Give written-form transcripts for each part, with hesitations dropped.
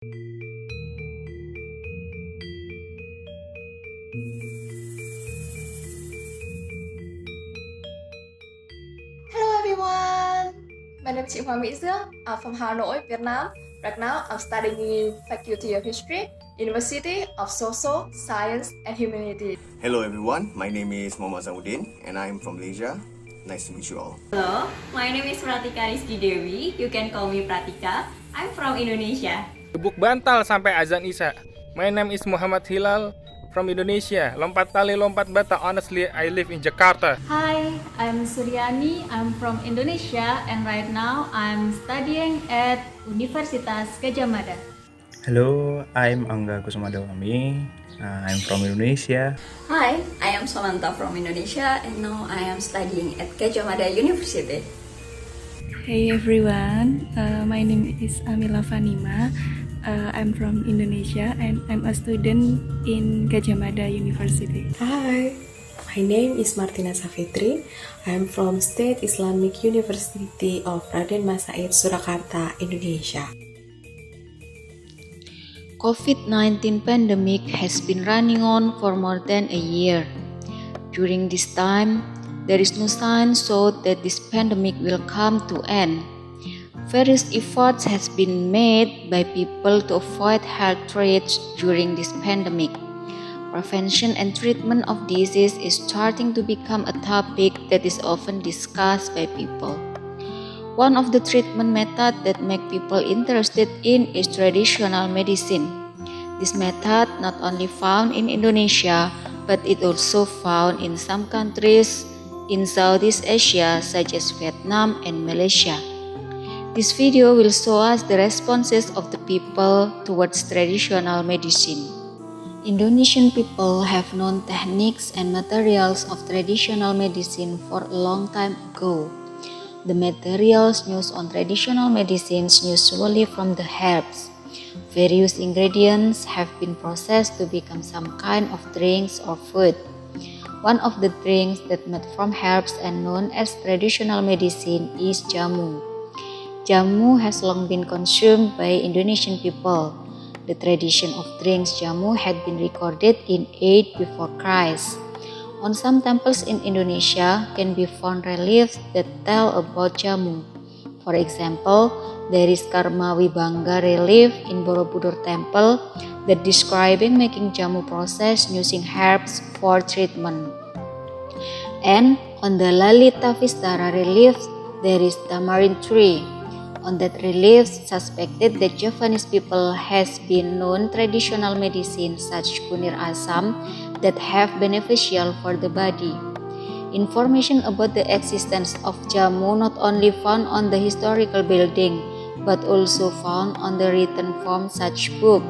Hello everyone, my name is chị Hoàng Mỹ Dương. I'm from Hà Nội, Vietnam. Right now, I'm studying in Faculty of History, University of Social Science and Humanities. Hello everyone, my name is Muhammad Zauddin and I am from Malaysia. Nice to meet you all. Hello, my name is Pratika Rizky Dewi. You can call me Pratika. I'm from Indonesia. Gebuk bantal sampai azan isya. My name is Muhammad Hilal from Indonesia. Lompat tali, lompat bata. Honestly, I live in Jakarta. Hi, I'm Suryani. I'm from Indonesia and right now I'm studying at Universitas Gadjah Mada. Hello, I'm Angga Kusumadawami. I'm from Indonesia. Hi, I am Samantha from Indonesia and now I am studying at Gadjah Mada University. Hey everyone, my name is Amila Fanima. I'm from Indonesia and I'm a student in Gadjah Mada University. Hi, my name is Martina Savitri. I'm from State Islamic University of Raden Mas Said, Surakarta, Indonesia. COVID-19 pandemic has been running on for more than a year. During this time, there is no sign so that this pandemic will come to end. Various efforts has been made by people to avoid health threats during this pandemic. Prevention and treatment of disease is starting to become a topic that is often discussed by people. One of the treatment methods that make people interested in is traditional medicine. This method not only found in Indonesia, but it also found in some countries in Southeast Asia such as Vietnam and Malaysia. This video will show us the responses of the people towards traditional medicine. Indonesian people have known techniques and materials of traditional medicine for a long time ago. The materials used on traditional medicines usually from the herbs. Various ingredients have been processed to become some kind of drinks or food. One of the drinks that made from herbs and known as traditional medicine is jamu. Jamu has long been consumed by Indonesian people. The tradition of drinks jamu had been recorded in 8 before Christ. On some temples in Indonesia can be found reliefs that tell about jamu. For example, there is Karma Wibangga relief in Borobudur Temple that describing making jamu process using herbs for treatment. And on the Lalita Vistara relief, there is tamarind tree. On that relief, suspected that Javanese people has been known traditional medicine such kunir asam that have beneficial for the body. Information about the existence of jamu not only found on the historical building, but also found on the written form such book.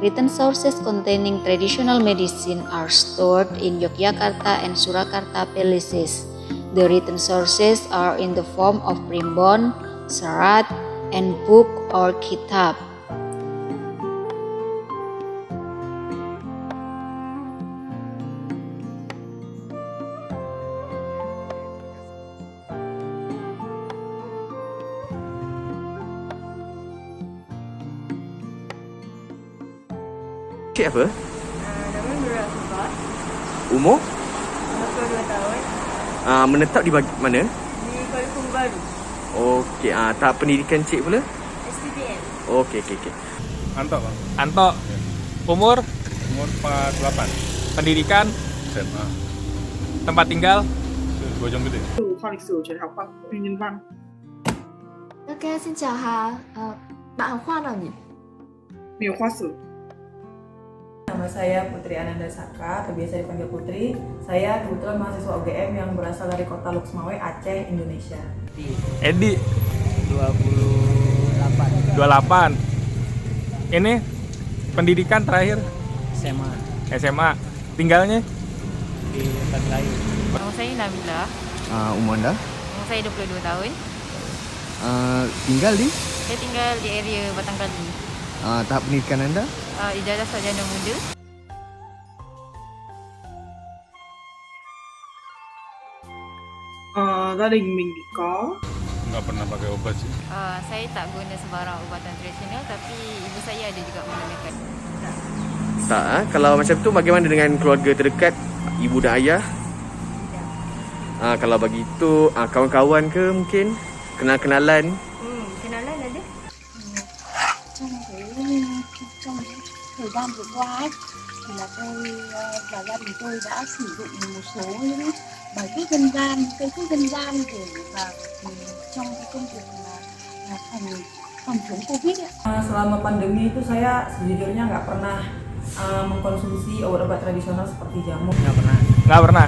Written sources containing traditional medicine are stored in Yogyakarta and Surakarta palaces. The written sources are in the form of primbon, serat, and book or kitab. Cik apa? Nama Nurul Asifah, Umur? 22 tahun, Menetap di mana? di Kuala Lumpur Baru, Okey, tahap pendidikan cik pula? STDN. Okey. Anto, Bang. Anto. Umur? Umur 48. Pendidikan? SMA. Tempat tinggal? Bojonggede. Khoa lịch sử trường học khoa nhân văn. Ok, xin chào Hà. Bạn học khoa nào nhỉ? Nhiều khoa sử. Nama saya Putri Ananda Saka, atau biasa dipanggil Putri. Saya kebetulan mahasiswa UGM yang berasal dari kota Luxmawe, Aceh, Indonesia. Edi? 28. Ini pendidikan terakhir? SMA. Tinggalnya? Di tempat lain. Nama saya Nabila. Umur anda? Nama saya 22 tahun. Tinggal di? Saya tinggal di area Batangkali. Tahap pendidikan anda? Ijazah sarjana muda. Gia đình mình có nggak pernah pakai obat sih. Saya tak guna sembarang ubatan tradisional, tapi ibu saya ada juga menggunakan. Tak, kalau macam tu bagaimana dengan keluarga terdekat, ibu dan ayah? Kalau begitu, kawan-kawan ke mungkin? Kenal-kenalan? Kenalan ada. Trong thời gian vừa qua ấy, thì là tôi và gia đình tôi đã sử dụng một số những bài thuốc dân gian, cây thuốc dân gian để vào trong cái công việc phòng chống Covid ấy. Selama pandemi itu saya sejujurnya nggak pernah mengkonsumsi obat-obat tradisional seperti jamu. Nggak pernah.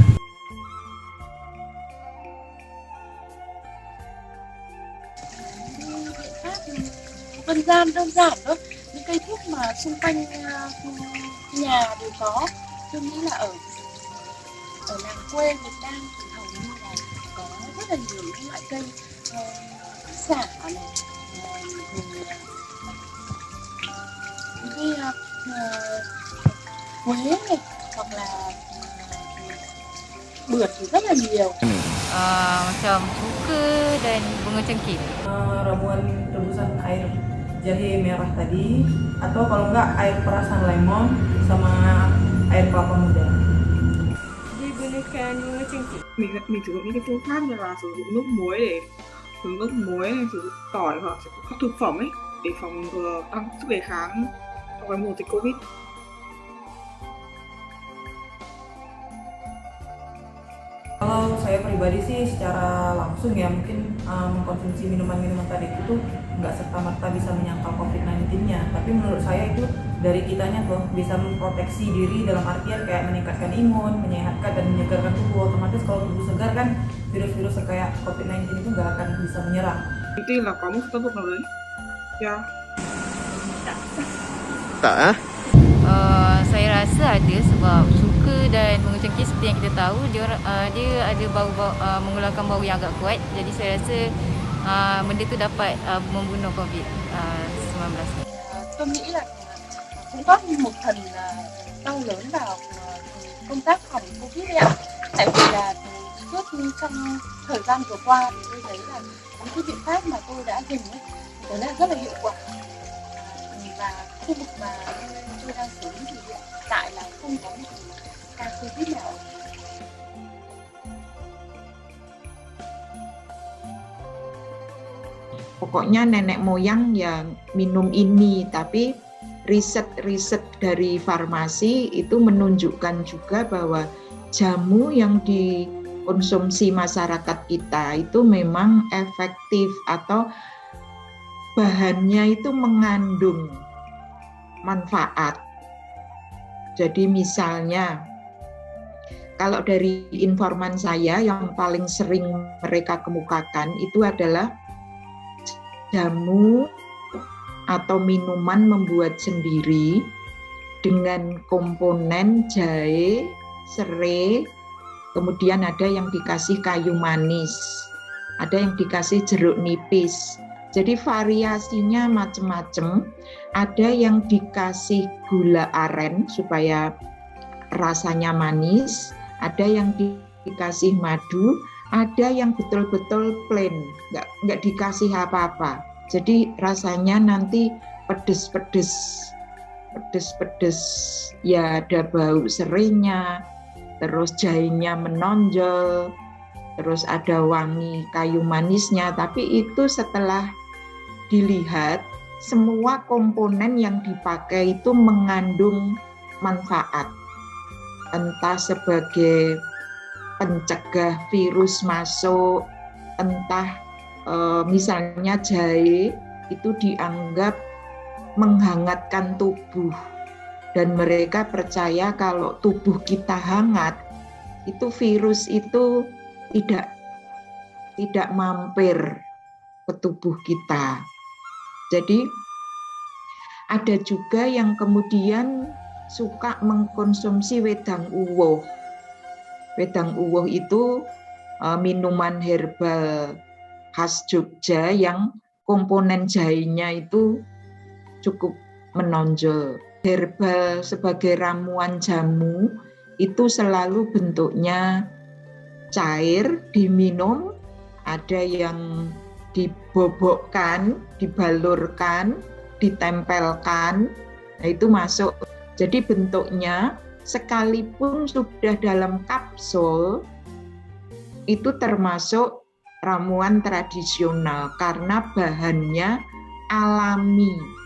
Biện pháp dân gian đơn giản thôi, những cây thuốc mà xung quanh nhà đều có. Tôi nghĩ là ở làng quê Việt Nam thì hầu như là có rất là nhiều những loại cây xả này, rồi cái quế này, hoặc là bưởi thì rất là nhiều. Macam buka dan bunga cengkih. Ramuan rebusan air jahe merah tadi, atau kalau enggak air perasan lemon sama air kelapa muda. Digunakan bunga cengkih. Mình sử dụng những cái phương pháp như là sử dụng nước muối này, sử dụng tỏi hoặc các thực phẩm ấy để phòng ngừa tăng sức đề kháng trong cái mùa dịch Covid. Kalau saya pribadi sih secara langsung ya mungkin mengkonsumsi minuman-minuman tadi itu nggak serta-merta bisa menyangkal COVID-19-nya, tapi menurut saya itu dari kitanya tuh bisa memproteksi diri dalam artian kayak meningkatkan imun, menyehatkan dan menyegarkan tubuh. Otomatis kalau tubuh segar kan virus-virus kayak COVID-19 itu nggak akan bisa menyerang. Itu là có một tác dụng nào đấy? Yeah. Tak. Saya rasa ada sebab suka dan bunga cengkih seperti yang kita tahu dia ada bau mengeluarkan bau yang agak kuat. Jadi saya rasa benda tu dapat membunuh COVID-19. Tôi nghĩ là cũng góp một phần to lớn vào công tác phòng Covid đấy ạ. Tại vì là suốt trong thời gian vừa qua thì tôi thấy là những cái biện pháp mà tôi đã dùng ấy, đó là rất là hiệu quả. Và khu vực mà tôi đang sống thì hiện tại là không có một ca Covid nào. Pokoknya nenek moyang ya minum ini, tapi riset-riset dari farmasi itu menunjukkan juga bahwa jamu yang dikonsumsi masyarakat kita itu memang efektif atau bahannya itu mengandung manfaat. Jadi misalnya kalau dari informan saya yang paling sering mereka kemukakan itu adalah jamu atau minuman membuat sendiri dengan komponen jahe, serai, kemudian ada yang dikasih kayu manis, ada yang dikasih jeruk nipis. Jadi variasinya macam-macam. Ada yang dikasih gula aren supaya rasanya manis, ada yang dikasih madu, ada yang betul-betul plain, nggak dikasih apa-apa. Jadi rasanya nanti pedes-pedes, ya ada bau serainya, terus jahenya menonjol, terus ada wangi kayu manisnya. Tapi itu setelah dilihat, semua komponen yang dipakai itu mengandung manfaat. Entah sebagai pencegah virus masuk, entah misalnya jahe itu dianggap menghangatkan tubuh, dan mereka percaya kalau tubuh kita hangat itu virus itu tidak mampir ke tubuh kita. Jadi ada juga yang kemudian suka mengkonsumsi wedang uwoh. Wedang uwoh itu minuman herbal khas Jogja yang komponen jahenya itu cukup menonjol. Herbal sebagai ramuan jamu itu selalu bentuknya cair, diminum, ada yang dibobokkan, dibalurkan, ditempelkan, nah itu masuk. Jadi bentuknya sekalipun sudah dalam kapsul, itu termasuk ramuan tradisional karena bahannya alami.